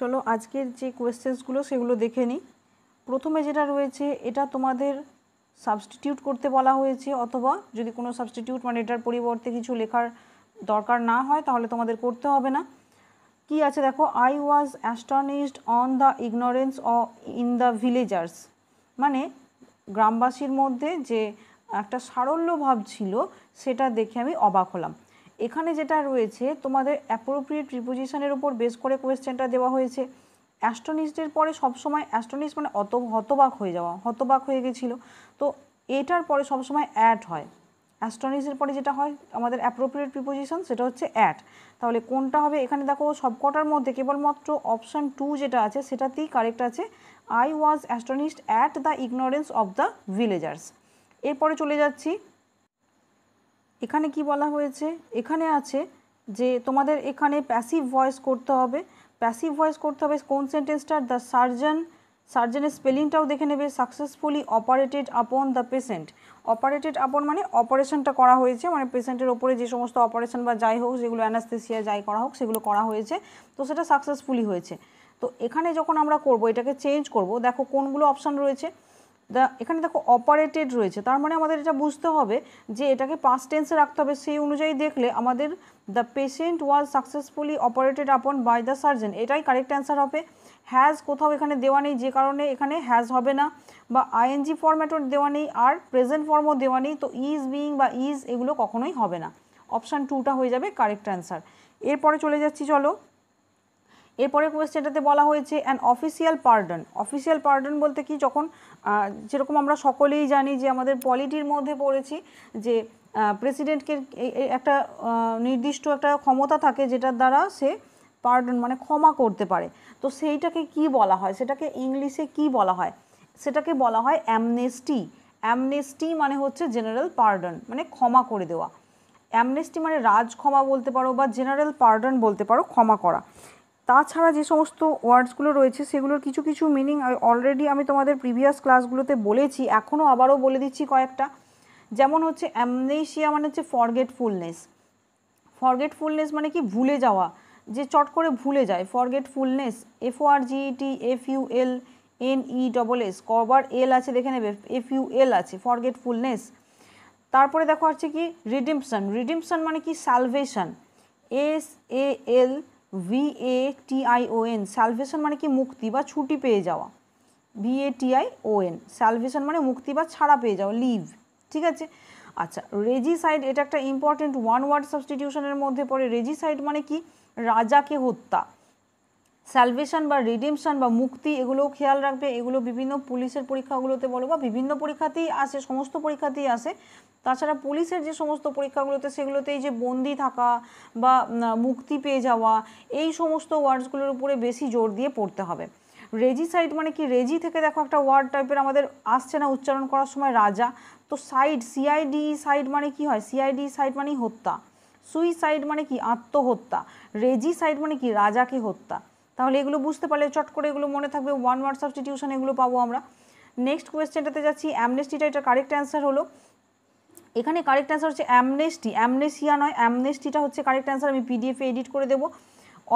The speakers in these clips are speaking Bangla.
চলো আজকের যে কোয়েশ্চেন্সগুলো সেগুলো দেখে নিই। প্রথমে যেটা রয়েছে এটা তোমাদের সাবস্টিটিউট করতে বলা হয়েছে, অথবা যদি কোনো সাবস্টিটিউট মানে এটার পরিবর্তে কিছু লেখার দরকার না হয় তাহলে তোমাদের করতে হবে না। কি আছে দেখো, I was astonished on the ignorance in the villagers, মানে গ্রামবাসীর মধ্যে যে একটা সারল্য ভাব ছিল সেটা দেখে আমি অবাক হলাম। এখানে যেটা রয়েছে তোমাদের অ্যাপ্রোপ্রিয়েট প্রিপোজিশনের উপর বেস করে কোয়েশ্চেনটা দেওয়া হয়েছে। অ্যাস্টনিশডের পরে সবসময় অ্যাস্টনিশ মানে হতবাক হয়ে যাওয়া, হতবাক হয়ে গেছিলো, তো এটার পরে সবসময় অ্যাট হয়। অ্যাস্টনিশের পরে যেটা হয় আমাদের অ্যাপ্রোপ্রিয়েট প্রিপোজিশন সেটা হচ্ছে অ্যাট। তাহলে কোনটা হবে? এখানে দেখো সবকটার মধ্যে কেবলমাত্র অপশান 2 যেটা আছে সেটাতেই কারেক্ট আছে, I was astonished at the ignorance of the villagers. এরপরে চলে যাচ্ছি, এখানে কি বলা হয়েছে, এখানে আছে যে তোমাদের এখানে প্যাসিভ ভয়েস করতে হবে। প্যাসিভ ভয়েস করতে হবে কোন সেন্টেন্সটার? দ্য সার্জনের স্পেলিংটাও দেখে নেবে। Successfully operated upon the patient. Operated আপন মানে অপারেশনটা করা হয়েছে, মানে পেশেন্টের ওপরে যে সমস্ত অপারেশন বা যাই হোক, যেগুলো অ্যানাস্থেসিয়া যাই করা হোক সেগুলো করা হয়েছে, তো সেটা সাকসেসফুলি হয়েছে। তো এখানে যখন আমরা করব, এটাকে চেঞ্জ করব, দেখো কোনগুলো অপশান রয়েছে। এখানে দেখো অপারেটেড রয়েছে, তার মানে আমাদের এটা বুঝতে হবে যে এটাকে পাস্ট টেন্সে রাখতে হবে। সেই অনুযায়ী দেখলে আমাদের the patient was successfully operated আপন বাই দ্য সার্জন, এটাই কারেক্ট অ্যান্সার হবে। হ্যাজ কোথাও এখানে দেওয়া নেই, যে কারণে এখানে হ্যাজ হবে না, বা আইএনজি ফর্ম্যাটও দেওয়া নেই, আর প্রেজেন্ট ফর্মও দেওয়া নেই, তো ইজ বিইং বা ইজ এগুলো কখনোই হবে না। অপশান 2টা হয়ে যাবে কারেক্ট অ্যান্সার। এরপরে চলে যাচ্ছি, চলো এরপরে কোয়েশ্চেনটাতে বলা হয়েছে an official pardon. Official pardon বলতে কি, যখন যেরকম আমরা সকলেই জানি যে আমাদের পলিটির মধ্যে পড়েছি যে প্রেসিডেন্টকে একটা নির্দিষ্ট একটা ক্ষমতা থাকে যেটার দ্বারা সে পার্ডন মানে ক্ষমা করতে পারে, তো সেইটাকে কি বলা হয়, সেটাকে ইংলিশে কি বলা হয়? সেটাকে বলা হয় অ্যামনেস্টি। অ্যামনেস্টি মানে হচ্ছে জেনারেল পার্ডন, মানে ক্ষমা করে দেওয়া। অ্যামনেস্টি মানে রাজ ক্ষমা বলতে পারো, বা জেনারেল পার্ডন বলতে পারো, ক্ষমা করা। তাছাড়া যে সমস্ত ওয়ার্ডসগুলো রয়েছে সেগুলোর কিছু কিছু মিনিং অলরেডি আমি তোমাদের প্রিভিয়াস ক্লাসগুলোতে বলেছি, এখনও আবারও বলে দিচ্ছি কয়েকটা। যেমন হচ্ছে অ্যামনেশিয়া মানে হচ্ছে ফরগেটফুলনেস। ফরগেটফুলনেস মানে কি? ভুলে যাওয়া, যে চট করে ভুলে যায়, ফরগেটফুলনেস। FORGETFULNESS, কবার এল আছে দেখে নেবে, FUL আছে, ফরগেটফুলনেস। তারপরে দেখো আছে কি রিডিম্পশন। রিডিম্পশন মানে কি? Salvation, SALVATION। সালভেশন মানে কি? মুক্তি বা ছুটি পেয়ে যাওয়া, VATION। সালভেশন মানে মুক্তি বা ছাড়া পেয়ে যাওয়া, লিভ, ঠিক আছে। আচ্ছা, রেজিসাইড, এটা একটা ইম্পর্টেন্ট ওয়ান ওয়ার্ড সাবস্টিটিউশনের মধ্যে পড়ে। রেজিসাইড মানে কি? রাজাকে হত্যা। স্যালভেশন বা রিডিমশন বা মুক্তি, এগুলোও খেয়াল রাখবে, এগুলো বিভিন্ন পুলিশের পরীক্ষাগুলোতে বলো বা বিভিন্ন পরীক্ষাতেই আসে, সমস্ত পরীক্ষাতেই আসে। তাছাড়া পুলিশের যে সমস্ত পরীক্ষাগুলোতে সেগুলোতে এই যে বন্দি থাকা বা মুক্তি পেয়ে যাওয়া, এই সমস্ত ওয়ার্ডসগুলোর উপরে বেশি জোর দিয়ে পড়তে হবে। রেজিসাইড মানে কি? রেজি থেকে দেখো একটা ওয়ার্ড টাইপের আমাদের আসছে না উচ্চারণ করার সময়, রাজা, তো সাইড, CIDE সাইড মানে কি হয়? CIDE সাইড মানে হত্যা। সুইসাইড মানে কি? আত্মহত্যা। রেজিসাইড মানে কি? রাজাকে হত্যা। তাহলে এগুলো বুঝতে পারলে চট করে এগুলো মনে থাকবে, ওয়ান ওয়ার্ড সাবস্টিটিউশন এগুলো পাবো আমরা। নেক্সট কোয়েশ্চেনটাতে যাচ্ছি, অ্যামনেস্টিটা, এটা কারেক্ট অ্যান্সার হলো। এখানে কারেক্ট অ্যান্সার হচ্ছে অ্যামনেস্টি, অ্যামনেসিয়া নয়, অ্যামনেস্টিটা হচ্ছে কারেক্ট অ্যান্সার। আমি PDF-এ এডিট করে দেবো।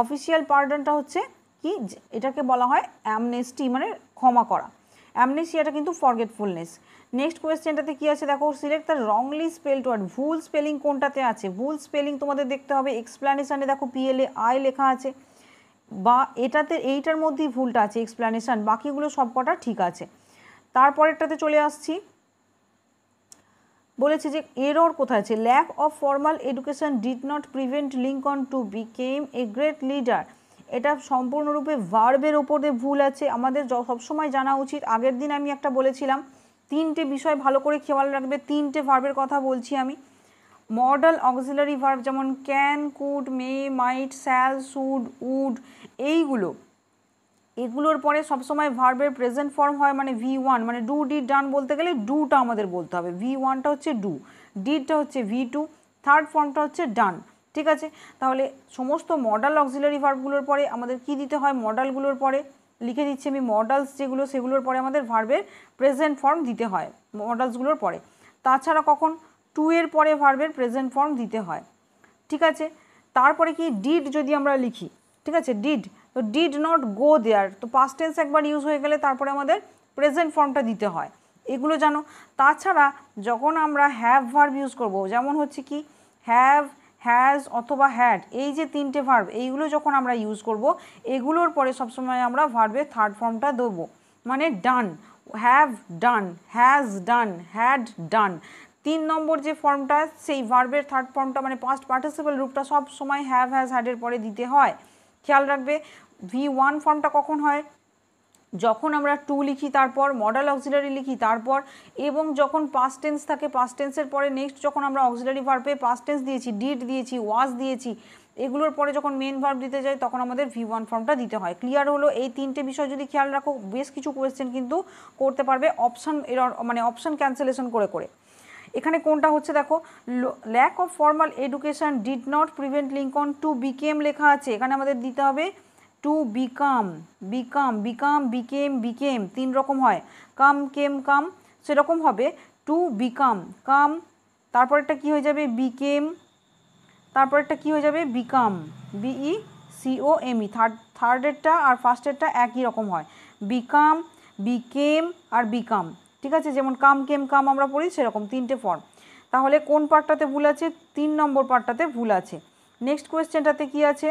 অফিসিয়াল পার্ডনটা হচ্ছে কি? এটাকে বলা হয় অ্যামনেস্টি, মানে ক্ষমা করা। অ্যামনেসিয়াটা কিন্তু ফরগেটফুলনেস। নেক্সট কোয়েশ্চেনটাতে কি আছে দেখো, select the wrongly spelled word. ভুল স্পেলিং কোনটাতে আছে? ভুল স্পেলিং তোমাদের দেখতে হবে। এক্সপ্লানেশনে দেখো PLAI লেখা আছে, বা এটাতে এইটার মধ্যেই ভুলটা আছে, এক্সপ্লানেশন, বাকিগুলো সব কটা ঠিক আছে। তারপরেরটাতে চলে আসছি, বলেছে যে এরর কোথায় আছে? Lack of formal education did not prevent Lincoln to became a great leader. এটা সম্পূর্ণরূপে ভার্বের ওপরে ভুল আছে। আমাদের সবসময় জানা উচিত, আগের দিন আমি একটা বলেছিলাম, 3টে বিষয় ভালো করে খেয়াল রাখবে, 3টে ভার্বের কথা বলছি আমি। মডাল অক্সিলারি ভার্ব যেমন can, could, may, might, shall, should, would, এগুলোর পরে সবসময় ভার্বের প্রেজেন্ট ফর্ম হয়, মানে V1, মানে ডু, ডিড, ডান বলতে গেলে ডুটা আমাদের বলতে হবে। V1টা হচ্ছে ডু, ডিডটা হচ্ছে V2, থার্ড ফর্মটা হচ্ছে ডান, ঠিক আছে। তাহলে সমস্ত মডাল অক্সিলারি ভার্বগুলোর পরে আমাদের কি দিতে হয়? মডালগুলোর পরে লিখে দিচ্ছি আমি, মডালস যেগুলো সেগুলোর পরে আমাদের ভার্বের প্রেজেন্ট ফর্ম দিতে হয় মডালসগুলোর পরে। তাছাড়া কখন? 2 এর পরে ভার্বের প্রেজেন্ট ফর্ম দিতে হয়, ঠিক আছে। তারপরে কি? ডিড যদি আমরা লিখি, ঠিক আছে, ডিড, তো ডিড নট গো দেয়ার, তো পাস্ট টেন্স একবার ইউজ হয়ে গেলে তারপরে আমাদের প্রেজেন্ট ফর্মটা দিতে হয়, এগুলো জানো। তাছাড়া যখন আমরা হ্যাভ ভার্ব ইউজ করব, যেমন হচ্ছে কি হ্যাভ, হ্যাজ অথবা হ্যাড, এই যে তিনটে ভার্ব এইগুলো যখন আমরা ইউজ করব, এগুলোর পরে সবসময় আমরা ভার্বের থার্ড ফর্মটা দেবো, মানে done, have done, has done, had done. 3 নম্বর যে ফর্মটা সেই ভার্বের থার্ড ফর্মটা মানে পাস্ট পার্টিসিপল রূপটা সব সময় হ্যাভ, হ্যাজ, হ্যাডের পরে দিতে হয়। খেয়াল রাখবে V1 ফর্মটা কখন হয়, যখন আমরা টু লিখি তারপর মডাল অক্সিলারি লিখি তারপর, এবং যখন পাস্ট টেন্স থাকে পাস্ট টেন্সের পরে নেক্সট যখন আমরা অক্সিলারি ভার্বে পাস্ট টেন্স দিয়েছি, ডিড দিয়েছি, ওয়াজ দিয়েছি, এগুলোর পরে যখন মেন ভার্ব দিতে যাই তখন আমাদের V1 ফর্মটা দিতে হয়। ক্লিয়ার হলো? এই তিনটে বিষয় যদি খেয়াল রাখো বেশ কিছু কোয়েশ্চেন কিন্তু করতে পারবে অপশান মানে অপশান ক্যান্সেলেশন করে করে। এখানে কোনটা হচ্ছে দেখো, lack of formal education did not prevent Lincoln to became লেখা আছে, এখানে আমাদের দিতে হবে to become, become, become, became, became, 3 রকম হয়, কাম, কেম, কাম, সেরকম হবে টু বিকাম, কাম, তারপরেরটা কি হয়ে যাবে বিকেম, তারপরেরটা কি হয়ে যাবে বিকাম, BECOME, থার্ডেরটা আর ফার্স্টেরটা একই রকম হয়, বিকাম, বিকেম আর বিকাম, ঠিক আছে, যেমন কাম, কেম, কাম আমরা পড়ি সেরকম 3টে ফর্ম। তাহলে কোন পার্টটাতে ভুল আছে? 3 নম্বর পার্টটাতে ভুল আছে। নেক্সট কোয়েশ্চেনটাতে কি আছে,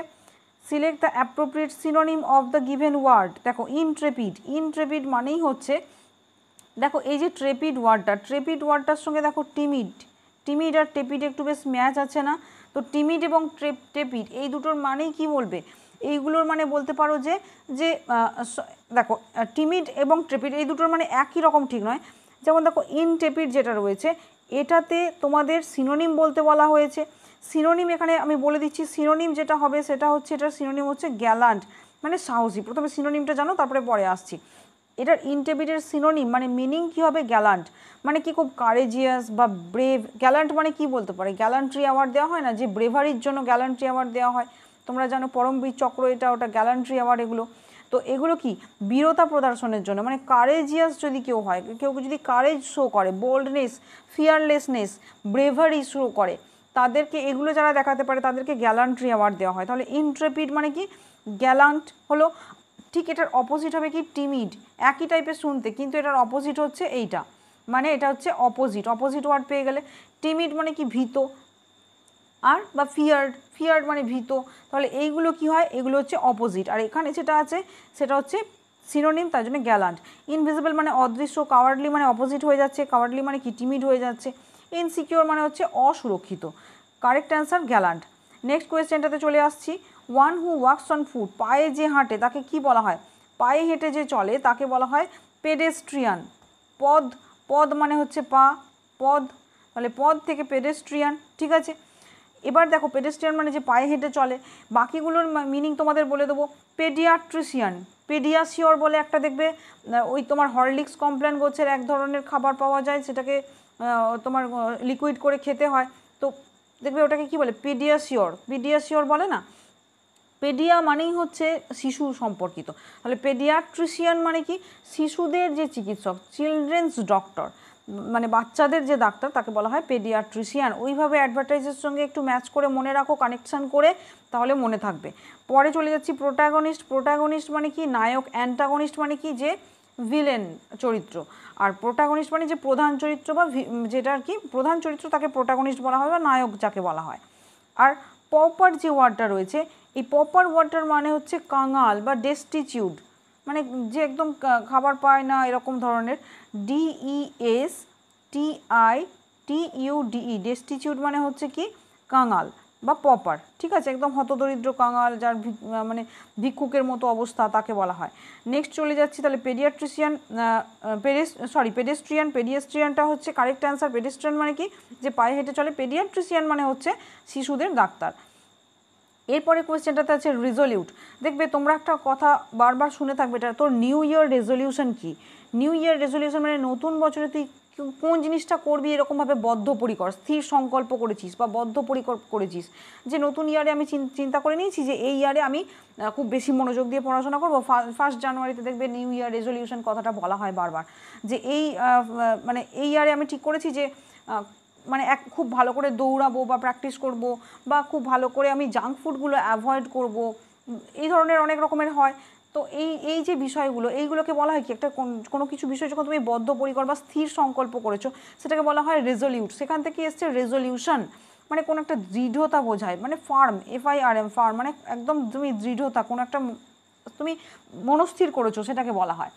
select the appropriate synonym of the given word. দেখো ইনট্রেপিড, ইনট্রেপিড মানেই হচ্ছে, দেখো এই যে ট্রেপিড ওয়ার্ডটা, ট্রেপিড ওয়ার্ডটার সঙ্গে দেখো টিমিড, টিমিড আর টেপিড একটু বেশ ম্যাচ আছে না, তো টিমিড এবং টেপিড এই দুটোর মানেই কি বলবে, এইগুলোর মানে বলতে পারো যে যে দেখো টিমিড এবং ট্রেপিড এই দুটোর মানে একই রকম ঠিক নয়। যেমন দেখো ইনটেপিড যেটা রয়েছে এটাতে তোমাদের সিনোনিম বলতে বলা হয়েছে, সিনোনিম এখানে আমি বলে দিচ্ছি, সিনোনিম যেটা হবে সেটা হচ্ছে, এটার সিনোনিম হচ্ছে গ্যালান্ট, মানে সাহসী। প্রথমে সিনোনিমটা জানো তারপরে পরে আসছি। এটার ইনটেপিডের সিনোনিম মানে মিনিং কি হবে, গ্যালান্ট মানে কি খুব কারেজিয়াস বা ব্রেভ। গ্যালান্ট মানে কি বলতে পারে, গ্যালান্ট্রি অ্যাওয়ার্ড দেওয়া হয় না, যে ব্রেভারির জন্য গ্যালান্ট্রি অ্যাওয়ার্ড দেওয়া হয়, তোমরা জানো পরমবীর চক্র এটা, ওটা গ্যালান্ট্রি অ্যাওয়ার্ড এগুলো। তো এগুলো কি বীরতা প্রদর্শনের জন্য, মানে কারেজিয়াস যদি কেউ হয়, কেউ যদি কারেজ শো করে, বোল্ডনেস, ফিয়ারলেসনেস, ব্রেভারি শো করে, তাদেরকে এগুলো যারা দেখাতে পারে তাদেরকে গ্যালান্ট্রি অ্যাওয়ার্ড দেওয়া হয়। তাহলে ইনট্রেপিড মানে কি গ্যালান্ট হলো, ঠিক এটার অপোজিট হবে কি টিমিড, একই টাইপের শুনতে কিন্তু এটার অপোজিট হচ্ছে এইটা, মানে এটা হচ্ছে অপোজিট, অপোজিট ওয়ার্ড পেয়ে গেলে। টিমিড মানে কি ভীত, আর বা ফিয়ার্ড, ফিয়ার্ড মানে ভীত, তাহলে এইগুলো কি হয়, এগুলো হচ্ছে অপোজিট। আর এখানে যেটা আছে সেটা হচ্ছে সিনোনিম, তার জন্য গ্যালান্ট। ইনভিজিবল মানে অদৃশ্য, কাওয়ার্ডলি মানে অপোজিট হয়ে যাচ্ছে, কাওয়ার্ডলি মানে কি টিমিড হয়ে যাচ্ছে, ইনসিকিউর মানে হচ্ছে অসুরক্ষিত। Correct answer gallant. নেক্সট কোয়েশ্চেনটাতে চলে আসছি, one who walks on foot, পায়ে যে হাঁটে তাকে কি বলা হয়, পায়ে হেঁটে যে চলে তাকে বলা হয় পেডেস্ট্রিয়ান। পদ, পদ মানে হচ্ছে পা, পদ, তাহলে পদ থেকে পেডেস্ট্রিয়ান, ঠিক আছে। এবার দেখো পেডেস্ট্রিয়ান মানে যে পায়ে হেঁটে চলে, বাকিগুলোর মিনিং তোমাদের বলে দেবো। পেডিয়াট্রিশিয়ান, পেডিয়াশিওর বলে একটা দেখবে, ওই তোমার হরলিক্স কমপ্লেন গোছের এক ধরনের খাবার পাওয়া যায়, সেটাকে তোমার লিকুইড করে খেতে হয়, তো দেখবে ওটাকে কি বলে, পেডিয়াশিওর, পেডিয়াশিওর বলে না। পেডিয়া মানেই হচ্ছে শিশু সম্পর্কিত, তাহলে পেডিয়াট্রিশিয়ান মানে কি শিশুদের যে চিকিৎসক, চিলড্রেন্স ডক্টর, মানে বাচ্চাদের যে ডাক্তার তাকে বলা হয় পেডিয়াট্রিশিয়ান। ওইভাবে অ্যাডভার্টাইজের সঙ্গে একটু ম্যাচ করে মনে রাখো, কানেকশান করে, তাহলে মনে থাকবে। পরে চলে যাচ্ছি প্রোটাগনিস্ট, প্রোটাগনিস্ট মানে কি নায়ক, অ্যান্টাগনিস্ট মানে কি যে ভিলেন চরিত্র, আর প্রোটাগনিস্ট মানে যে প্রধান চরিত্র বা যেটা আর কি প্রধান চরিত্র তাকে প্রোটাগনিস্ট বলা হয় বা নায়ক যাকে বলা হয়। আর পপার যে ওয়ার্ডটা রয়েছে, এই পপার ওয়ার্ডটার মানে হচ্ছে কাঙাল বা ডেস্টিটিউড, মানে যে একদম খাবার পায় না এরকম ধরনের, DESTITUDE, ডেস্টিটিউড মানে হচ্ছে কি কাঙাল বা পপার, ঠিক আছে, একদম হতদরিদ্র কাঙাল যার মানে ভিক্ষুকের মতো অবস্থা তাকে বলা হয়। নেক্সট চলে যাচ্ছি, তাহলে পেডিয়াট্রিশিয়ান, পেডেস্ট্রিয়ান, পেডিয়াস্ট্রিয়ানটা হচ্ছে কারেক্ট অ্যান্সার। পেডেস্ট্রিয়ান মানে কি যে পায়ে হেঁটে চলে, পেডিয়াট্রিশিয়ান মানে হচ্ছে শিশুদের ডাক্তার। এরপরে কোয়েশ্চেনটাতে আছে রিজলিউট। দেখবে তোমরা একটা কথা বারবার শুনে থাকবে, এটা তোর নিউ ইয়ার রেজলিউশন কি, নিউ ইয়ার রেজলিউশন মানে নতুন বছরে তুই কোন জিনিসটা করবি এরকমভাবে বদ্ধপরিকর, স্থির সংকল্প করেছিস বা বদ্ধপরিকর করেছিস, যে নতুন ইয়ারে আমি চিন্তা করে নিয়েছি যে এই ইয়ারে আমি খুব বেশি মনোযোগ দিয়ে পড়াশোনা করবো। 1 জানুয়ারিতে দেখবে নিউ ইয়ার রেজলিউশন কথাটা বলা হয় বারবার, যে এই মানে এই ইয়ারে আমি ঠিক করেছি যে মানে খুব ভালো করে দৌড়াবো বা প্র্যাকটিস করব, বা খুব ভালো করে আমি জাঙ্ক ফুডগুলো অ্যাভয়েড করব, এই ধরনের অনেক রকমের হয়। তো এই যে বিষয়গুলো, এইগুলোকে বলা হয় কি, একটা কোনো কিছু বিষয় যখন তুমি বদ্ধপরিকর বা স্থির সংকল্প করেছো সেটাকে বলা হয় রেজলিউট। সেখান থেকে এসছে রেজলিউশন, মানে কোনো একটা দৃঢ়তা বোঝায়, মানে ফার্ম, FIRM, ফার্ম মানে একদম তুমি দৃঢ়তা, কোনো একটা তুমি মনস্থির করেছো সেটাকে বলা হয়।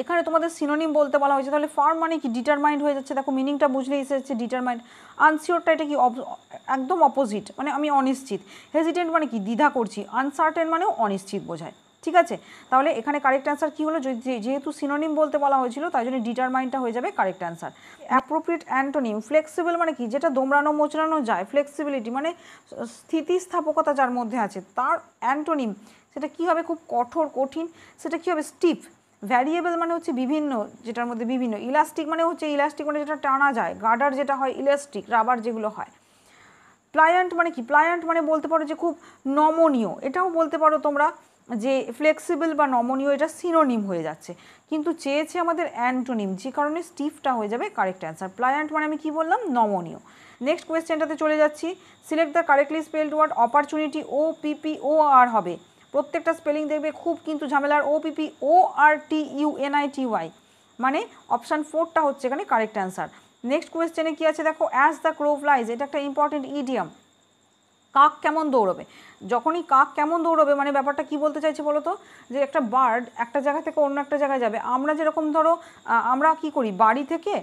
এখানে তোমাদের সিনোনিম বলতে বলা হয়েছে, তাহলে ফার্ম মানে কি, ডিটারমাইন্ড হয়ে যাচ্ছে। দেখো মিনিংটা বুঝলেই এসেছে ডিটারমাইন্ড। আনসিওরটা এটা কি, একদম অপোজিট, মানে আমি অনিশ্চিত। হেজিটেন্ট মানে কি, দ্বিধা করছি। আনসার্টেন মানেও অনিশ্চিত বোঝায়, ঠিক আছে। তাহলে এখানে কারেক্ট অ্যান্সার কী হলো, যেহেতু সিনোনিম বলতে বলা হয়েছিল তাই জন্য ডিটারমাইন্ডটা হয়ে যাবে correct answer. Appropriate antonym, flexible মানে কি, যেটা দোমড়ানো মোচড়ানো যায়, ফ্লেক্সিবিলিটি মানে স্থিতিস্থাপকতা যার মধ্যে আছে। তার অ্যান্টোনিম সেটা কী হবে, খুব কঠোর কঠিন, সেটা কী হবে, স্টিফ। ভ্যারিয়েবল মানে হচ্ছে বিভিন্ন, যেটার মধ্যে বিভিন্ন। ইলাস্টিক মানে হচ্ছে, ইলাস্টিক মানে যেটা টানা যায়, গার্ডার যেটা হয় ইলাস্টিক, রাবার যেগুলো হয়। প্লায়ান্ট মানে কি, প্লায়ান্ট মানে বলতে পারো যে খুব নমনীয়, এটাও বলতে পারো তোমরা যে ফ্লেক্সিবল বা নমনীয়, এটা সিনোনিম হয়ে যাচ্ছে, কিন্তু চেয়েছে আমাদের অ্যান্টোনিম, যে কারণে স্টিফটা হয়ে যাবে কারেক্ট অ্যান্সার। প্লায়ান্ট মানে আমি কি বললাম, নমনীয়। নেক্সট কোয়েশ্চেনটাতে চলে যাচ্ছি। Select the correctly spelled word opportunity, OPPOR হবে। প্রত্যেকটা স্পেলিং দেখবে খুব কিন্তু ঝামেলার। OPPORTUNITY, মানে অপশান 4টা হচ্ছে এখানে কারেক্ট অ্যান্সার। নেক্সট কোয়েশ্চেনে কি আছে দেখো, অ্যাজ দ্য ক্রো ফ্লাইজ, এটা একটা ইম্পর্টেন্ট ইডিয়াম। কাক কেমন দৌড়বে, যখনই কাক কেমন দৌড়বে মানে ব্যাপারটা কি বলতে চাইছে বলো তো, যে একটা বার্ড একটা জায়গা থেকে অন্য একটা জায়গায় যাবে। আমরা যেরকম ধরো আমরা কি করি, বাড়ি থেকে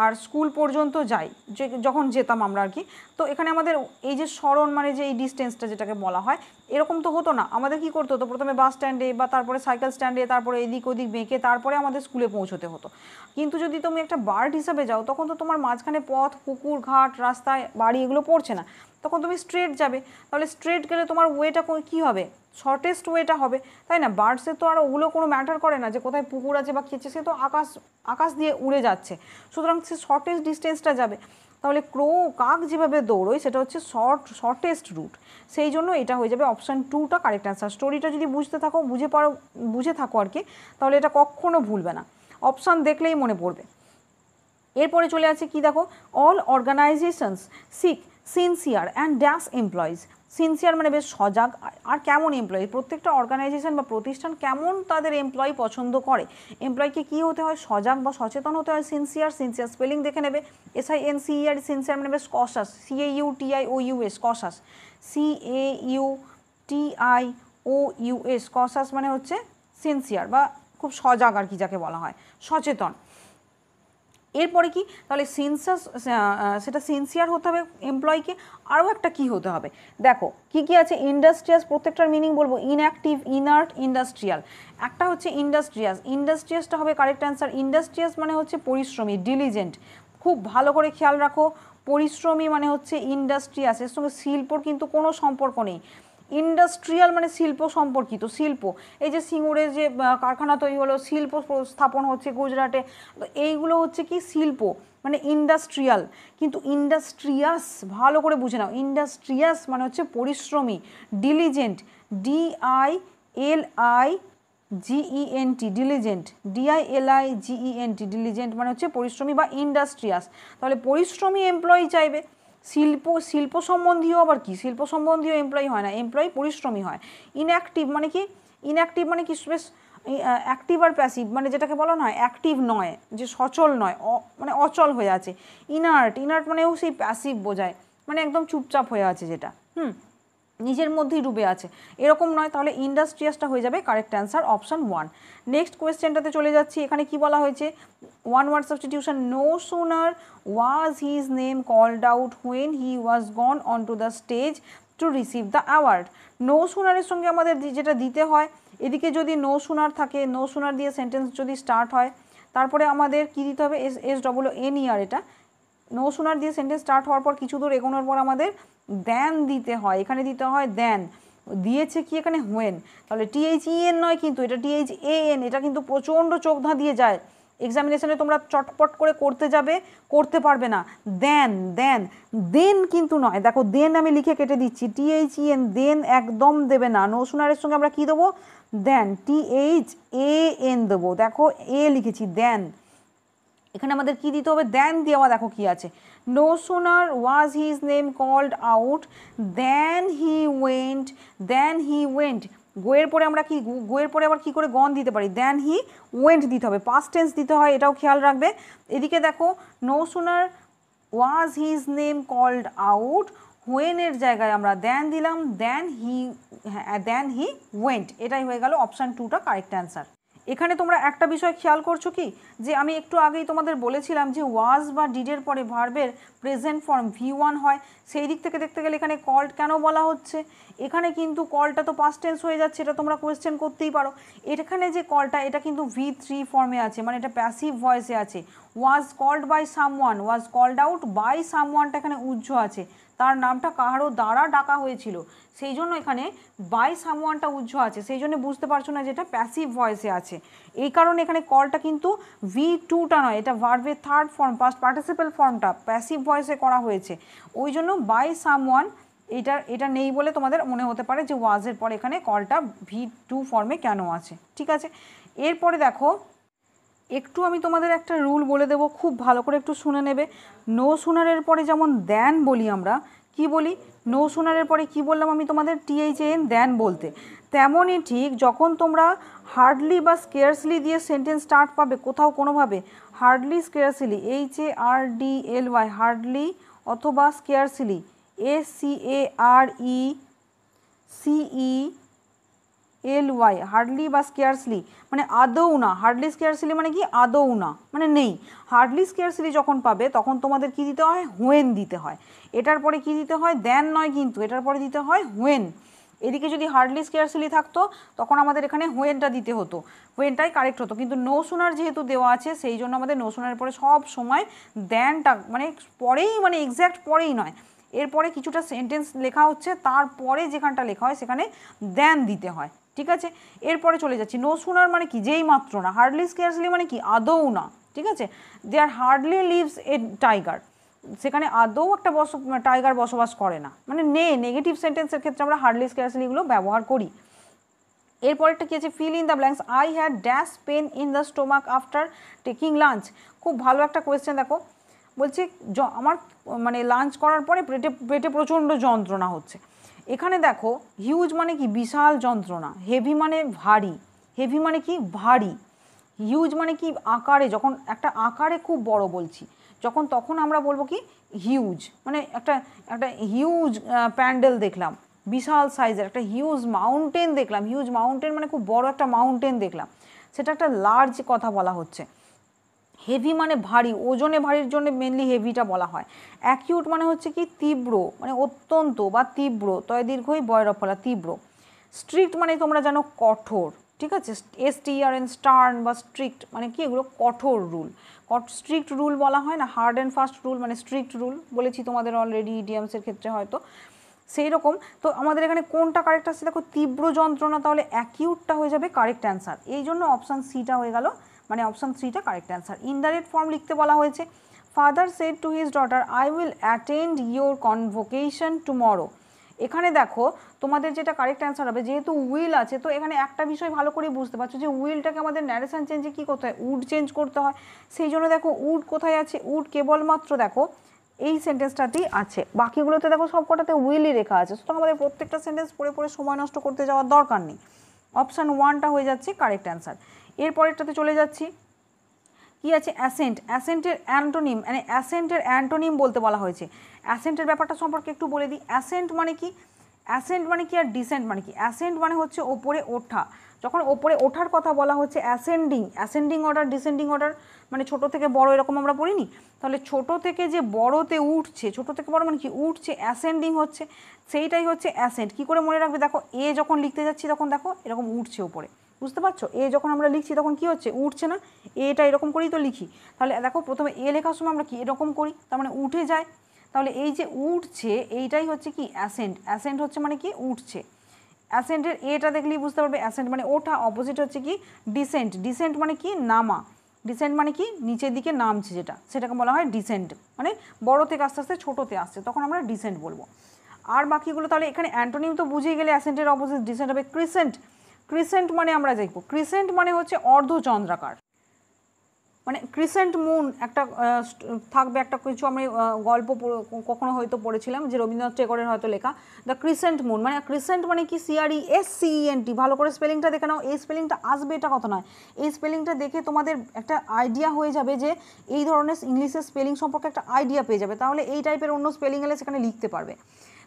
আর স্কুল পর্যন্ত যাই, যে যখন যেতাম আমরা আর কি, তো এখানে আমাদের এই যে সরণ মানে যে এই ডিস্টেন্সটা যেটাকে বলা হয়, এরকম তো হতো না। আমাদের কি করতে হতো, প্রথমে বাস স্ট্যান্ডে বা তারপরে সাইকেল স্ট্যান্ডে, তারপরে এদিক ওদিক বেঁকে তারপরে আমাদের স্কুলে পৌঁছতে হতো। কিন্তু যদি তুমি একটা বার্ড হিসাবে যাও, তখন তো তোমার মাঝখানে পথ, পুকুর, ঘাট, রাস্তায়, বাড়ি এগুলো পড়ছে না, তখন তুমি স্ট্রেট যাবে। তাহলে স্ট্রেট গেলে তোমার ওয়েটা কী হবে, শর্টেস্ট ওয়েটা হবে, তাই না। বার্ডসে তো আর ওগুলো কোনো ম্যাটার করে না যে কোথায় পুকুর আছে বা খেয়েছে, সে তো আকাশ দিয়ে উড়ে যাচ্ছে, সুতরাং সে শর্টেস্ট ডিস্টেন্সটা যাবে। তাহলে কাক যেভাবে দৌড়োয় সেটা হচ্ছে শর্টেস্ট রুট, সেই জন্য এটা হয়ে যাবে অপশান 2টা কারেক্ট অ্যান্সার। স্টোরিটা যদি বুঝে থাকো আর কি, তাহলে এটা কখনো ভুলবে না, অপশান দেখলেই মনে পড়বে। এরপরে চলে আছে কি দেখো, all organisations seek sincere and dash employees. Sincere মানে বেশ সজাগ, আর কেমন এমপ্লয়ি, প্রত্যেকটা অর্গানাইজেশন বা প্রতিষ্ঠান কেমন তাদের এমপ্লয়ি পছন্দ করে। এমপ্লয়িকে কী হতে হয়, সজাগ বা সচেতন হতে হয়। সিনসিয়ার স্পেলিং দেখে নেবে, SINCER, সিনসিয়ার মানে বেশ কশাস, CAUTIOUS কশাস, CAUTIOUS কশাস মানে হচ্ছে সিনসিয়ার বা খুব সজাগ আর কি, যাকে বলা হয় সচেতন। এরপরে কি, তাহলে সেটা সিনসিয়ার হতে হবে এমপ্লয়িকে। আরও একটা কি হতে হবে দেখো, কি কি আছে, ইন্ডাস্ট্রিয়াস, প্রত্যেকটার মিনিং বলবো, ইনঅ্যাক্টিভ, ইনার্ট, ইন্ডাস্ট্রিয়াল। একটা হচ্ছে ইন্ডাস্ট্রিয়াসটা হবে কারেক্ট অ্যান্সার। ইন্ডাস্ট্রিয়াস মানে হচ্ছে পরিশ্রমী, ডিলিজেন্ট, খুব ভালো করে খেয়াল রাখো, পরিশ্রমী মানে হচ্ছে ইন্ডাস্ট্রিয়াস, এর সঙ্গে শিল্পর কিন্তু কোনো সম্পর্ক নেই। ইন্ডাস্ট্রিয়াল মানে শিল্প সম্পর্কিত, শিল্প, এই যে সিঙ্গুরে যে কারখানা তৈরি হলো, শিল্প স্থাপন হচ্ছে গুজরাটে, তো এইগুলো হচ্ছে কি শিল্প, মানে ইন্ডাস্ট্রিয়াল। কিন্তু ইন্ডাস্ট্রিয়াস ভালো করে বুঝে নাও, ইন্ডাস্ট্রিয়াস মানে হচ্ছে পরিশ্রমী, diligent, DILIGENT, diligent, DILIGENT, diligent মানে হচ্ছে পরিশ্রমী বা ইন্ডাস্ট্রিয়াস। তাহলে পরিশ্রমী এমপ্লয়ি চাইবে। শিল্প সম্বন্ধীয় আবার কি, শিল্প সম্বন্ধীয় এমপ্লয়ি হয় না, এমপ্লয়ি পরিশ্রমী হয়। ইনঅ্যাক্টিভ মানে কি, বেশ অ্যাক্টিভ আর প্যাসিভ, মানে যেটাকে বলা হয় অ্যাক্টিভ নয়, যে সচল নয়, মানে অচল হয়ে আছে। ইনার্ট মানেও সেই প্যাসিভ বোঝায়, মানে একদম চুপচাপ হয়ে আছে যেটা, নিজের মধ্যেই ডুবে আছে, এরকম নয়। তাহলে ইন্ডাস্ট্রিয়াসটা হয়ে যাবে কারেক্ট অ্যান্সার, অপশান 1। নেক্সট কোয়েশ্চেনটাতে চলে যাচ্ছি। এখানে কি বলা হয়েছে, one word substitution, no sooner was his name called out when he was gone on to the stage to receive the award. No সুনারের সঙ্গে আমাদের যেটা দিতে হয়, এদিকে যদি নো সুনার থাকে, নো সুনার দিয়ে সেন্টেন্স যদি স্টার্ট হয়, তারপরে আমাদের কি দিতে হবে, SSNER, এটা নো সুনার দিয়ে সেন্টেন্স স্টার্ট হওয়ার পর কিছু দূর এগোনোর পর আমাদের দেন দিতে হয়, এখানে দিতে হয় দেন, দিয়েছে কি এখানে হোয়েন, তাহলে THEN নয় কিন্তু এটা THAN, এটা কিন্তু প্রচণ্ড চোখ ধাঁধিয়ে যায়, এক্সামিনেশনে তোমরা চটপট করে করতে যাবে, করতে পারবে না। দেন কিন্তু নয়, দেখো দেন আমি লিখে কেটে দিচ্ছি, THEN, দেন একদম দেবে না। নো সুনারের সঙ্গে আমরা কি দেবো, দেন, THAN দেবো, দেখো এ লিখেছি দেন, এখানে আমাদের কি দিতে হবে, দেন দিয়ে আবার দেখো কি আছে, No sooner was his name called out than he went. গোয়ের পরে আমরা কি গোয়ের পরে আবার কি করে গন দিতে পারি, দেন হি ওয়েন্ট দিতে হবে, পাস্ট টেন্স দিতে হয়, এটাও খেয়াল রাখবে। এদিকে দেখো no sooner was his name called out, when এর জায়গায় আমরা দেন দিলাম, দেন হি ওয়েন্ট, এটাই হয়ে গেল অপশান 2টা কারেক্ট অ্যান্সার। এখানে তোমরা একটা বিষয় খেয়াল করছো কি, যে আমি একটু আগেই তোমাদের বলেছিলাম যে ওয়াজ বা ডিডের পরে ভার্বের প্রেজেন্ট ফর্ম V1 হয়, সেই দিক থেকে দেখতে গেলে এখানে কল্ড কেন বলা হচ্ছে, এখানে কিন্তু কলটা তো পাস্ট টেন্স হয়ে যাচ্ছে, এটা তোমরা কোয়েশ্চেন করতেই পারো। এখানে যে কলটা এটা কিন্তু V3 ফর্মে আছে, মানে এটা প্যাসিভ ভয়েসে আছে। Was called by someone, was called out by সামওয়ানটা এখানে উজ্জ্ব আছে, তার নামটা কাহারও দ্বারা ডাকা হয়েছিল, সেই জন্য এখানে বাই সামওয়ানটা উজ্জ্ব আছে, সেই জন্য বুঝতে পারছো না যে এটা প্যাসিভ ভয়েসে আছে। এই কারণে এখানে কলটা কিন্তু V2টা নয়, এটা ভার্বের থার্ড ফর্ম, পাস্ট পার্টিসিপেল ফর্মটা প্যাসিভ ভয়েসে করা হয়েছে, ওই জন্য বাই সামওয়ান এটা নেই বলে তোমাদের মনে হতে পারে যে ওয়াজের পরে এখানে কলটা V2 ফর্মে কেন আছে। ঠিক আছে, এরপরে দেখো একটু আমি তোমাদের একটা রুল বলে দেবো, খুব ভালো করে একটু শুনে নেবে। নো সুনারের পরে যেমন দেন বলি আমরা, কি বলি, নো সুনারের পরে কি বললাম আমি তোমাদের, THAN দেন বলতে, তেমনই ঠিক যখন তোমরা হার্ডলি বা স্কেয়ারসলি দিয়ে সেন্টেন্স স্টার্ট পাবে কোথাও কোনোভাবে, হার্ডলি স্কেয়ারসলি HARDLY হার্ডলি অথবা স্কেয়ারসলি SCARECELY হার্ডলি বা স্কেয়ারসলি মানে আদৌ না, হার্ডলি স্কেয়ারসলি মানে কি আদৌ না মানে নেই, হার্ডলি স্কেয়ারসলি যখন পাবে তখন তোমাদের কি দিতে হয়, হোয়েন দিতে হয়, এটার পরে কি দিতে হয়, দেন নয় কিন্তু, এটার পরে দিতে হয় হোয়েন। এদিকে যদি হার্ডলি স্কেয়ারসলি থাকতো তখন আমাদের এখানে হোয়েনটা দিতে হতো, হোয়েনটাই কারেক্ট হতো, কিন্তু নো সুনার যেহেতু দেওয়া আছে সেই জন্য আমাদের নো সুনারের পরে সব সময় দেনটা মানে পরেই, মানে এক্স্যাক্ট পরেই নয়, এরপরে কিছুটা সেন্টেন্স লেখা হচ্ছে, তারপরে যেখানটা লেখা হয় সেখানে দেন দিতে হয়। ঠিক আছে, এরপরে চলে যাচ্ছি, নো সুনার মানে কি যেই মাত্র না, হার্ডলি স্কেয়ারসলি মানে কি আদৌ না। ঠিক আছে, দেয়ার হার্ডলি লিভস এ টাইগার, সেখানে আদৌ একটা টাইগার বসবাস করে না, মানে নেগেটিভ সেন্টেন্সের ক্ষেত্রে আমরা হার্ডলি স্কেয়ারসলিগুলো ব্যবহার করি। এরপরেরটা কি আছে, fill in the blanks, I had dash pain in the stomach after taking lunch. খুব ভালো একটা কোয়েশ্চেন, দেখো বলছে আমার মানে লাঞ্চ করার পরে পেটে প্রচণ্ড যন্ত্রণা হচ্ছে। এখানে দেখো হিউজ মানে কি বিশাল যন্ত্রণা, হেভি মানে ভারী, হেভি মানে কি ভারী, হিউজ মানে কি আকারে, যখন একটা আকারে খুব বড় বলছি যখন, তখন আমরা বলবো কি হিউজ, মানে একটা হিউজ প্যান্ডেল দেখলাম, বিশাল সাইজের একটা হিউজ মাউন্টেন দেখলাম, হিউজ মাউন্টেন মানে খুব বড় একটা মাউন্টেন দেখলাম, সেটা একটা লার্জ কথা বলা হচ্ছে। হেভি মানে ভারী, ওজনে ভারীর জন্য মেনলি হেভিটা বলা হয়। অ্যাকিউট মানে হচ্ছে কি তীব্র, মানে অত্যন্ত বা তীব্র, তয় দীর্ঘই বয়রফ ফলা তীব্র। স্ট্রিক্ট মানে তোমরা জানো কঠোর, ঠিক আছে, STRN স্টার্ন বা স্ট্রিক্ট মানে কি এগুলো কঠোর রুল, স্ট্রিক্ট রুল বলা হয় না, হার্ড অ্যান্ড ফাস্ট রুল মানে স্ট্রিক্ট রুল, বলেছি তোমাদের অলরেডি ইডিয়ামসের ক্ষেত্রে হয়তো, সেই রকম। তো আমাদের এখানে কোনটা কারেক্ট আসছে দেখো, তীব্র যন্ত্রণা, তাহলে অ্যাকিউটটা হয়ে যাবে কারেক্ট অ্যান্সার, এই জন্য অপশান সিটা হয়ে গেল, মানে অপশান 3টা কারেক্ট অ্যান্সার। ইনডাইরেক্ট ফর্ম লিখতে বলা হয়েছে, father said to his daughter I will attend your convocation tomorrow. এখানে দেখো তোমাদের যেটা কারেক্ট অ্যান্সার হবে, যেহেতু উইল আছে তো এখানে একটা বিষয় ভালো করে বুঝতে পারছো যে উইলটাকে আমাদের ন্যারেশন চেঞ্জে কী করতে হয়, উড চেঞ্জ করতে হয়, সেই জন্য দেখো উড কোথায় আছে, উড কেবলমাত্র দেখো এই সেন্টেন্সটাতেই আছে, বাকিগুলোতে দেখো সব কটাতে উইলই রেখা আছে, সুতরাং আমাদের প্রত্যেকটা সেন্টেন্স পড়ে পড়ে সময় নষ্ট করতে যাওয়ার দরকার নেই, অপশান 1টা হয়ে যাচ্ছে কারেক্ট অ্যান্সার। এরপরেরটাতে চলে যাচ্ছি, কি আছে অ্যাসেন্ট, অ্যাসেন্টের অ্যান্টোনিম, মানে অ্যাসেন্টের অ্যান্টোনিম বলতে বলা হয়েছে। অ্যাসেন্টের ব্যাপারটা সম্পর্কে একটু বলে দিই, অ্যাসেন্ট মানে কি, অ্যাসেন্ট মানে কি আর ডিসেন্ট মানে কি, অ্যাসেন্ট মানে হচ্ছে ওপরে ওঠা, যখন ওপরে ওঠার কথা বলা হচ্ছে অ্যাসেন্ডিং অর্ডার, ডিসেন্ডিং অর্ডার মানে ছোট থেকে বড় এরকম আমরা পড়িনি, তাহলে ছোট থেকে যে বড়তে উঠছে, ছোট থেকে বড় মানে কি উঠছে, অ্যাসেন্ডিং হচ্ছে, সেইটাই হচ্ছে অ্যাসেন্ট। কি করে মনে রাখবে, দেখো এ যখন লিখতে যাচ্ছি তখন দেখো এরকম উঠছে ওপরে, বুঝতে পারছো, এ যখন আমরা লিখছি তখন কি হচ্ছে, উঠছে না, এটা এরকম করেই তো লিখি, তাহলে দেখো প্রথমে এ লেখার সময় আমরা কি এরকম করি, তার মানে উঠে যায়, তাহলে এই যে উঠছে এইটাই হচ্ছে কি অ্যাসেন্ট, অ্যাসেন্ট হচ্ছে মানে কি উঠছে, অ্যাসেন্টের এটা দেখলেই বুঝতে পারবে অ্যাসেন্ট মানে ওঠা, অপোজিট হচ্ছে কি ডিসেন্ট, ডিসেন্ট মানে কি নামা, ডিসেন্ট মানে কি নিচের দিকে নামছে যেটা, সেটাকে বলা হয় ডিসেন্ট, মানে বড় থেকে আস্তে আস্তে ছোটোতে আসছে তখন আমরা ডিসেন্ট বলবো। আর বাকিগুলো তাহলে এখানে অ্যান্টোনিম তো বুঝেই গেলে, অ্যাসেন্টের অপোজিট ডিসেন্ট হবে ক্রিসেন্ট, ক্রিসেন্ট মানে আমরা দেখবো, ক্রিসেন্ট মানে হচ্ছে অর্ধচন্দ্রাকার, মানে ক্রিসেন্ট মুন একটা থাকবে, একটা কিছু আমি গল্প কখনো হয়তো পড়েছিলাম যে রবীন্দ্রনাথ টেগোরের হয়তো লেখা, দ্য ক্রিসেন্ট মুন। মানে ক্রিসেন্ট মানে কি, CRESCENT, ভালো করে স্পেলিংটা দেখে নাও। এই স্পেলিংটা আসবে এটা কথা নয়, এই স্পেলিংটা দেখে তোমাদের একটা আইডিয়া হয়ে যাবে যে এই ধরনের ইংলিশের স্পেলিং সম্পর্কে একটা আইডিয়া পেয়ে যাবে, তাহলে এই টাইপের অন্য স্পেলিং এলে সেখানে লিখতে পারবে।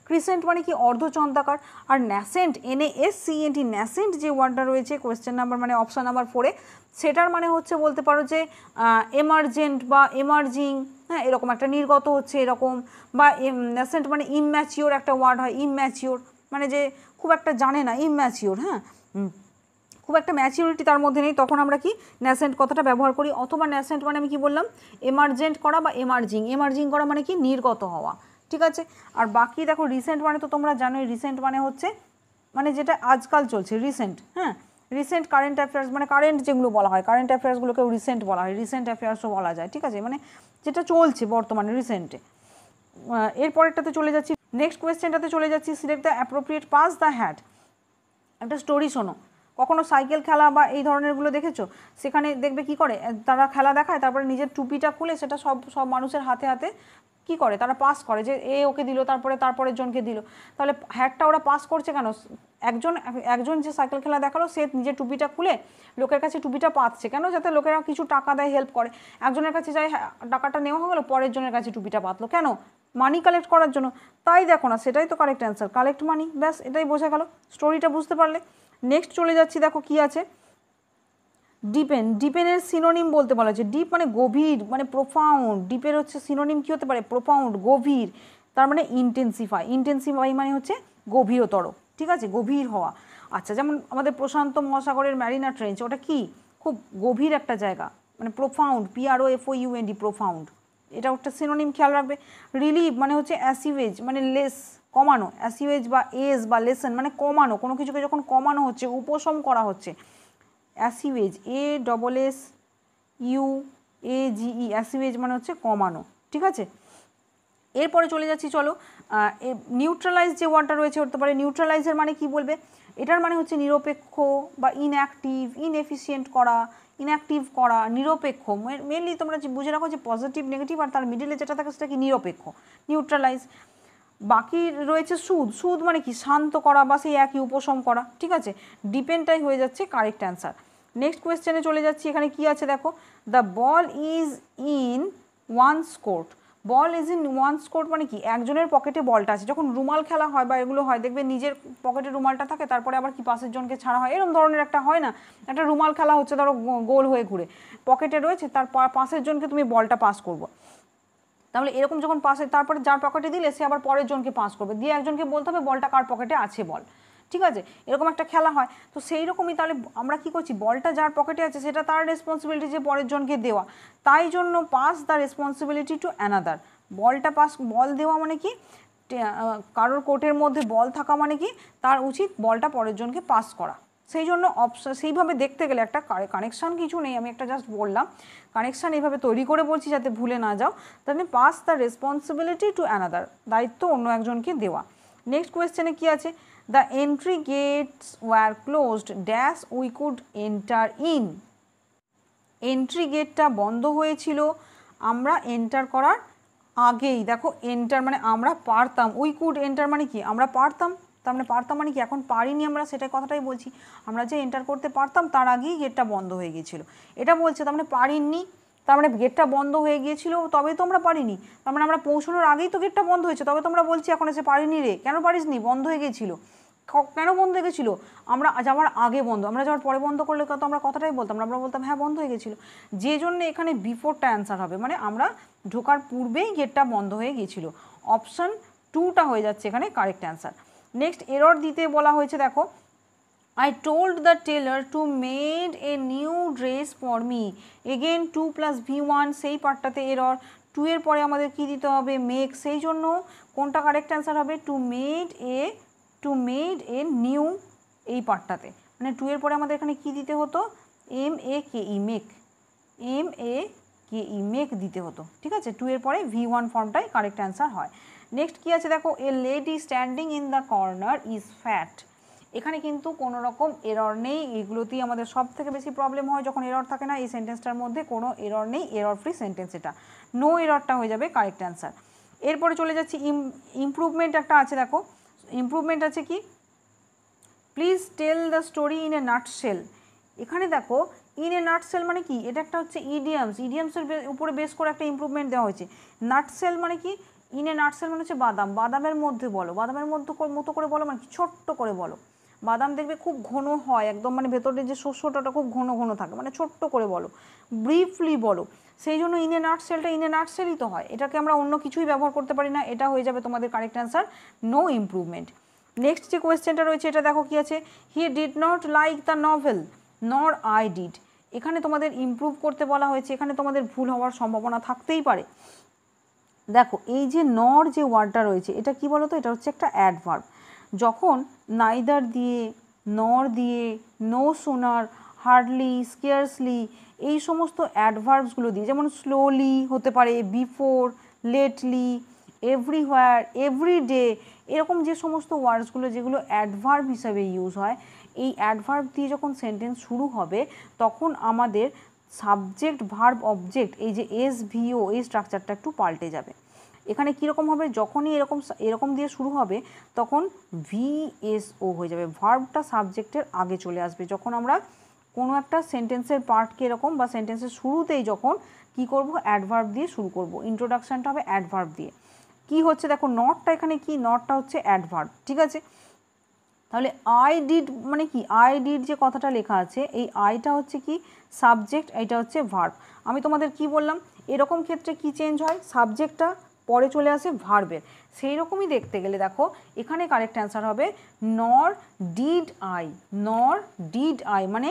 ক্রিসেন্ট মানে কি অর্ধচন্দ্রাকার। আর ন্যাসেন্ট, NASCENT, ন্যাসেন্ট যে ওয়ার্ডটা রয়েছে কোয়েশ্চেন নাম্বার মানে অপশান নাম্বার 4-এ, সেটার মানে হচ্ছে বলতে পারো যে এমার্জেন্ট বা এমার্জিং, হ্যাঁ এরকম একটা নির্গত হচ্ছে এরকম। বা ন্যাসেন্ট মানে ইমম্যাচিওর একটা ওয়ার্ড হয়, ইমম্যাচিওর মানে যে খুব একটা জানে না, ইমম্যাচিওর, হ্যাঁ খুব একটা ম্যাচিউরিটি তার মধ্যে নেই, তখন আমরা কি ন্যাসেন্ট কথাটা ব্যবহার করি। অথবা ন্যাসেন্ট মানে আমি কি বললাম, এমার্জেন্ট করা বা এমার্জিং, এমার্জিং করা মানে কি নির্গত হওয়া, ঠিক আছে। আর বাকি দেখো রিসেন্ট মানে তো তোমরা জানোই, রিসেন্ট মানে হচ্ছে মানে যেটা আজকাল চলছে, রিসেন্ট, হ্যাঁ রিসেন্ট কারেন্ট অ্যাফেয়ার্স মানে কারেন্ট যেগুলো বলা হয়, কারেন্ট অ্যাফেয়ার্সগুলোকেও রিসেন্ট বলা হয়, রিসেন্ট অ্যাফেয়ার্সও বলা যায়, ঠিক আছে, মানে যেটা চলছে বর্তমানে রিসেন্টে। এরপরেরটাতে চলে যাচ্ছি, নেক্সট কোয়েশ্চেনটাতে চলে যাচ্ছি, select the appropriate pass the hat. একটা স্টোরি শোনো, কখনো সাইকেল খেলা বা এই ধরনেরগুলো দেখেছো, সেখানে দেখবে কি করে তারা খেলা দেখায়, তারপরে নিজের টুপিটা খুলে সেটা সব মানুষের হাতে হাতে কি করে তারা পাস করে, যে এ ওকে দিল, তারপরের জনকে দিল। তাহলে হ্যাটটা ওরা পাস করছে কেন, একজন যে সাইকেল খেলা দেখালো সে নিজের টুপিটা খুলে লোকের কাছে টুপিটা পাচ্ছে কেন, যাতে লোকেরা কিছু টাকা দেয়, হেল্প করে। একজনের কাছে যায় টাকাটা নেওয়া হয়ে গেলো, পরের জনের কাছে টুপিটা পাতলো কেন, মানি কালেক্ট করার জন্য। তাই দেখো না, সেটাই তো কারেক্ট অ্যান্সার, কালেক্ট মানি, ব্যাস এটাই বোঝা গেল, স্টোরিটা বুঝতে পারলে। নেক্সট চলে যাচ্ছি, দেখো কি আছে, ডিপেন। ডিপেনের সিনোনিম বলতে বলা হচ্ছে, ডিপ মানে গভীর মানে প্রোফাউন্ড, ডিপের হচ্ছে সিনোনিম কি হতে পারে, প্রোফাউন্ড গভীর, তার মানে ইন্টেন্সিফাই, ইন্টেন্সিফাই মানে হচ্ছে গভীরতর, ঠিক আছে, গভীর হওয়া। আচ্ছা যেমন আমাদের প্রশান্ত মহাসাগরের ম্যারিনা ট্রেঞ্চ, ওটা কি খুব গভীর একটা জায়গা, মানে প্রোফাউন্ড, PROFOUND, প্রোফাউন্ড, এটা একটা সিনোনিম খেয়াল রাখবে। রিলিভ মানে হচ্ছে অ্যাসিভেজ মানে লেস, কমানো, অ্যাসিভেজ বা এজ বা লেসন মানে কমানো, কোনো কিছুকে যখন কমানো হচ্ছে, উপশম করা হচ্ছে, অ্যাসিভেজ, ASSUAGE, অ্যাসিভেজ মানে হচ্ছে কমানো, ঠিক আছে। এরপরে চলে যাচ্ছি, চলো নিউট্রালাইজ যে ওয়ার্ডটা রয়েছে হতে পারে, নিউট্রালাইজের মানে কি বলবে, এটার মানে হচ্ছে নিরপেক্ষ বা ইনঅ্যাক্টিভ, ইনএফিসিয়েন্ট করা, ইনঅ্যাক্টিভ করা, নিরপেক্ষ। মেনলি তোমরা বুঝে রাখো যে পজিটিভ নেগেটিভ আর তার মিডিলে যেটা থাকে সেটা কি নিরপেক্ষ, নিউট্রালাইজ। বাকি রয়েছে সুদ, সুদ মানে কি শান্ত করা বা সেই একই উপশম করা, ঠিক আছে। ডিপেন্ডটাই হয়ে যাচ্ছে কারেক্ট অ্যান্সার। নেক্সট কোয়েশ্চেনে চলে যাচ্ছি, এখানে কি আছে দেখো, the ball is in one's court. Ball is in one's court মানে কি একজনের পকেটে বলটা আছে। যখন রুমাল খেলা হয় বা এগুলো হয় দেখবে নিজের পকেটে রুমালটা থাকে, তারপরে আবার কি পাশের জনকে ছাড়া হয়, এরকম ধরনের একটা হয় না, একটা রুমাল খেলা হচ্ছে ধরো গোল হয়ে ঘুরে, পকেটে রয়েছে, তার পাশের জনকে তুমি বলটা পাস করবো, তাহলে এরকম যখন পাশে তারপরে যার পকেটে দিলে সে আবার পরের জনকে পাস করবে, দিয়ে একজনকে বলতে হবে বলটা কার পকেটে আছে বল, ঠিক আছে, এরকম একটা খেলা হয়। তো সেই রকমই তাহলে আমরা কি করছি, বলটা যার পকেটে আছে সেটা তার রেসপন্সিবিলিটি যে পরের জনকে দেওয়া, তাই জন্য pass the responsibility to another. বলটা পাস, বল দেওয়া মানে কি, কারোর কোর্টের মধ্যে বল থাকা মানে কি তার উচিত বলটা পরের জনকে পাস করা। সেই জন্য সেইভাবে দেখতে গেলে একটা কানেকশান কিছু নেই, আমি একটা জাস্ট বললাম, কানেকশান এইভাবে তৈরি করে বলছি যাতে ভুলে না যাও। তাহলে pass the responsibility to another, দায়িত্ব অন্য একজনকে দেওয়া। নেক্সট কোয়েশ্চেনে কি আছে, the entry gates were closed dash we could enter in. Entry গেটটা বন্ধ হয়েছিল আমরা এন্টার করার আগেই। দেখো এন্টার মানে আমরা পারতাম, উই কুড এন্টার মানে কি আমরা পারতাম, তার মানে পারতাম মানে কি এখন পারিনি আমরা, সেটাই কথাটাই বলছি, আমরা যে এন্টার করতে পারতাম তার আগেই গেটটা বন্ধ হয়ে গিয়েছিল, এটা বলছে। তার মানে পারিনি, তার মানে গেটটা বন্ধ হয়ে গিয়েছিল তবে তো আমরা পারিনি, তার মানে আমরা পৌঁছানোর আগেই তো গেটটা বন্ধ হয়েছে, তবে তোমরা বলছি এখন এসে পারিনি রে, কেন পারিসনি, বন্ধ হয়ে গিয়েছিল, কেন বন্ধ হয়ে গেছিলো, আমরা যাওয়ার আগে বন্ধ, আমরা যাওয়ার পরে বন্ধ করলে তো আমরা কথাটাই বলতাম, আমরা বলতাম হ্যাঁ বন্ধ হয়ে গেছিলো, যে জন্য এখানে বিফোরটা অ্যান্সার হবে, মানে আমরা ঢোকার পূর্বেই গেটটা বন্ধ হয়ে গিয়েছিল, অপশান 2টা হয়ে যাচ্ছে এখানে কারেক্ট অ্যান্সার। নেক্সট এরর দিতে বলা হয়েছে, দেখো I told the tailor to made a new dress for me, again 2 + V1, সেই পার্টটাতে এরর, 2 এর পরে আমাদের কি দিতে হবে মেক, সেই জন্য কোনটা কারেক্ট অ্যান্সার হবে, টু মেড এ নিউ, এই পার্টটাতে মানে 2 এর পরে আমাদের এখানে কি দিতে হতো, MEKE মেক, MEKE মেক দিতে হতো, ঠিক আছে, 2 এর পরে V1 ফর্মটাই কারেক্ট অ্যান্সার হয়। নেক্সট কি আছে দেখো, a lady standing in the corner is fat, এখানে কিন্তু কোনো রকম এরর নেই, এগুলোতেই আমাদের সব থেকে বেশি প্রবলেম হয় যখন এরর থাকে না। এই সেন্টেন্সটার মধ্যে কোনো এরর নেই, এরর ফ্রি সেন্টেন্স এটা, নো এররটা হয়ে যাবে কারেক্ট অ্যান্সার। এরপরে চলে যাচ্ছি ইমপ্রুভমেন্ট একটা আছে, দেখো ইমপ্রুভমেন্ট আছে কি, please tell the story in a nutshell. এখানে দেখো ইন এ নাটশেল মানে কি, এটা একটা হচ্ছে ইডিয়ামস, ইডিয়ামসের উপরে বেস করে একটা ইমপ্রুভমেন্ট দেওয়া হয়েছে। নাটশেল মানে কি, ইন এ নাটশেল মানে হচ্ছে বাদাম, বাদামের মধ্যে বলো, বাদামের মতো করে বলো মানে কি, ছোট্ট করে বলো। বাদাম দেখবে খুব ঘন হয় একদম, মানে ভেতরের যে শস্যটা খুব ঘন ঘন থাকে, মানে ছোট্ট করে বলো, ব্রিফলি বলো। সেই জন্য ইন এ নাটশেলটা ইন এ নাটশেলই তো হয়, এটাকে আমরা অন্য কিছুই ব্যবহার করতে পারি না, এটা হয়ে যাবে তোমাদের correct answer, no improvement. Next যে কোয়েশ্চেনটা রয়েছে এটা দেখো কি আছে, he did not like the novel nor I did. এখানে তোমাদের ইমপ্রুভ করতে বলা হয়েছে, এখানে তোমাদের ভুল হওয়ার সম্ভাবনা থাকতেই পারে। দেখো এই যে নর যে ওয়ার্ডটা রয়েছে এটা কি বলো তো, এটা হচ্ছে একটা অ্যাডভার্ব। যখন নাইদার দিয়ে, নর দিয়ে, নো সুনার, হার্ডলি, স্কেয়ারসলি, এই সমস্ত অ্যাডভার্বসগুলো দিয়ে, যেমন স্লোলি হতে পারে, বিফোর, লেটলি, এভরিহোয়ার, এভরিডে, এরকম যে সমস্ত ওয়ার্ডসগুলো যেগুলো অ্যাডভার্ব হিসাবে ইউজ হয়, এই অ্যাডভার্ব দিয়ে যখন সেন্টেন্স শুরু হবে তখন আমাদের সাবজেক্ট ভার্ব অবজেক্ট এই যে এসভিও এই স্ট্রাকচারটা একটু পাল্টে যাবে। এখানে কীরকম হবে, যখনই এরকম দিয়ে শুরু হবে তখন ভিএসও হয়ে যাবে, ভার্বটা সাবজেক্টের আগে চলে আসবে। যখন আমরা কোনো একটা সেন্টেন্সের পার্টকে এরকম বা সেন্টেন্সের শুরুতেই যখন কি করব, অ্যাডভার্ব দিয়ে শুরু করব, ইন্ট্রোডাকশানটা হবে অ্যাডভার্ব দিয়ে। কি হচ্ছে দেখো, নটটা এখানে কি, নটটা হচ্ছে অ্যাডভার্ব, ঠিক আছে। তাহলে আই ডিড মানে কি, আই ডিড যে কথাটা লেখা আছে এই আইটা হচ্ছে কি সাবজেক্ট, এইটা হচ্ছে ভার্ব। আমি তোমাদের কি বললাম, এরকম ক্ষেত্রে কি চেঞ্জ হয়, সাবজেক্টটা পরে চলে আসে ভার্বের, সেই রকমই দেখতে গেলে দেখো এখানে কারেক্ট অ্যান্সার হবে নর ডিড আই, নর ডিড আই, মানে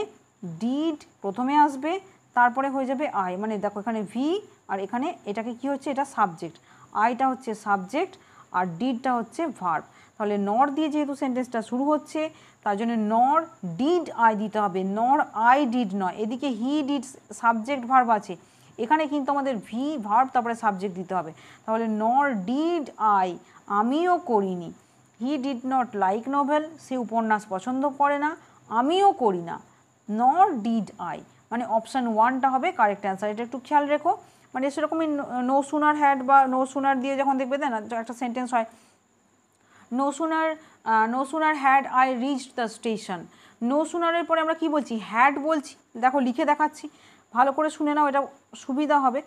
ডিড প্রথমে আসবে তারপরে হয়ে যাবে আই, মানে দেখো এখানে ভি আর এখানে এটাকে কি হচ্ছে, এটা সাবজেক্ট, আইটা হচ্ছে সাবজেক্ট আর ডিডটা হচ্ছে ভার্ব। তাহলে নর দিয়ে যেহেতু সেন্টেন্সটা শুরু হচ্ছে তার জন্য নর ডিড আই দিতে হবে, নর আই ডিড নয়। এদিকে হি ডিড সাবজেক্ট ভার্ব আছে, এখানে কিন্তু আমাদের ভি ভার্ব তারপরে সাবজেক্ট দিতে হবে। তাহলে নর ডিড আই, আমিও করিনি। He did not like novel, সে উপন্যাস পছন্দ করে না, আমিও করি না। নর ডিড আই, মানে অপশান ওয়ানটা হবে কারেক্ট অ্যান্সার। এটা একটু খেয়াল রেখো, মানে সেরকমই নো সুনার হ্যাড বা নো সুনার দিয়ে যখন দেখবে না একটা সেন্টেন্স হয়, no sooner had I reached the station, no সুনারের পরে আমরা কি বলছি, হ্যাড বলছি। দেখো লিখে দেখাচ্ছি, ভালো করে শুনে নাও, এটা সুবিধা হবে।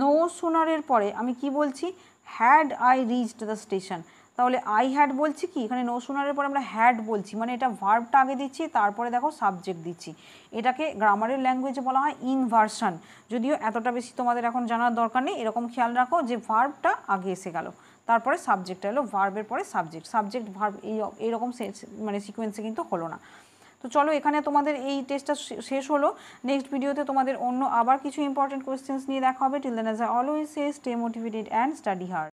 নো সুনারের পরে আমি কি বলছি, had I reached the station. তাহলে আই হ্যাড বলছি কি, এখানে নো সুনারের পরে আমরা হ্যাড বলছি, মানে এটা ভার্বটা আগে দিচ্ছি তারপরে দেখো সাবজেক্ট দিচ্ছি। এটাকে গ্রামারের ল্যাঙ্গুয়েজে বলা হয় ইনভার্সন, যদিও এতটা বেশি তোমাদের এখন জানার দরকার নেই। এরকম খেয়াল রাখো যে ভার্বটা আগে এসে গেল, তারপরে সাবজেক্টটা এলো, ভার্বের পরে সাবজেক্ট, সাবজেক্ট ভার্ব এইরকম মানে সিকোয়েন্সে কিন্তু হলো না। তো চলো এখানে তোমাদের এই টেস্টটা শেষ হলো। নেক্সট ভিডিওতে তোমাদের অন্য আবার কিছু ইম্পর্টেন্ট কোয়েশ্চেন্স নিয়ে দেখা হবে। Till then as I always say, stay motivated and study hard.